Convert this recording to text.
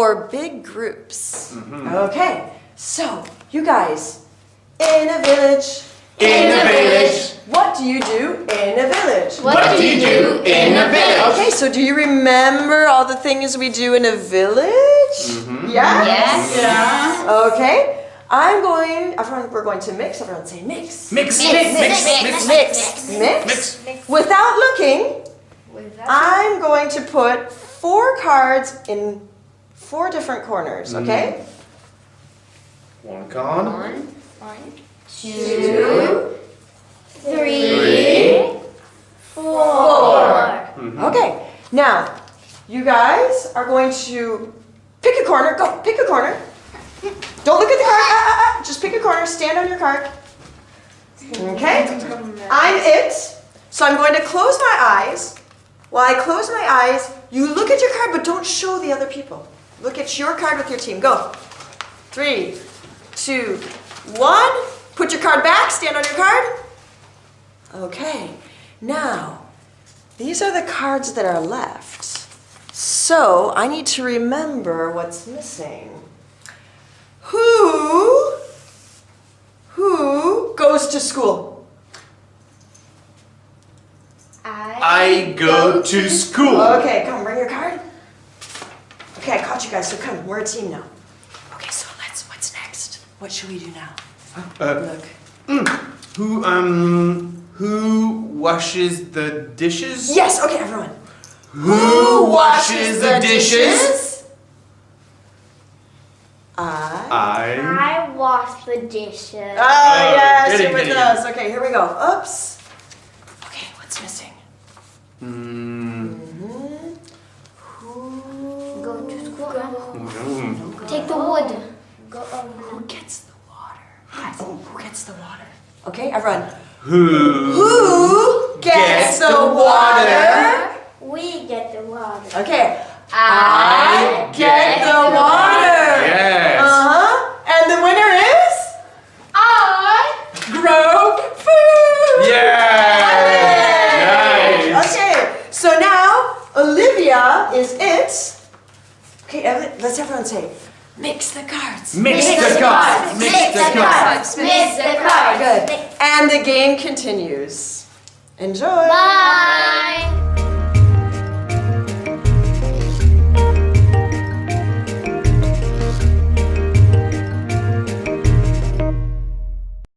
for big groups. Okay, so you guys, in a village. In a village. What do you do in a village? What do you do in a village? Okay, so do you remember all the things we do in a village? Yeah? Yes. Yeah. Okay. We're going to mix. Everyone say mix. Mix. Mix. Without looking, I'm going to put 4 cards in 4 different corners, okay? One card. 1, 2, 3, 4. Okay, now you guys are going to pick a corner. Go, pick a corner. Don't look at the card. Just pick a corner. Stand on your card. Okay, I'm it. So I'm going to close my eyes. While I close my eyes, you look at your card, but don't show the other people. Look at your card with your team. Go. 3, 2, 1. Put your card back. Stand on your card. Okay, now, these are the cards that are left. So, I need to remember what's missing. Who goes to school? I go to school. Okay, come, bring your card. Okay, I caught you guys, so come, we're a team now. Okay, so what's next? What should we do now? Look. Who washes the dishes? Yes, okay, everyone. Who washes the dishes? I wash the dishes. Ah, yes, goody, you're with goody. us. Okay, here we go. Oops. Okay, what's missing? Go to school. Take the wood. Who gets the water? Guys, who gets the water? Okay, everyone. Who gets the water? We get the water. Okay. I get the water. Yes. And the winner is? I Grow food. Yeah. Nice. Okay, so now Olivia is it. Okay, let's everyone say, mix the cards. Mix the cards. Mix the cards. Mix the cards. Good. And the game continues. Enjoy. Bye.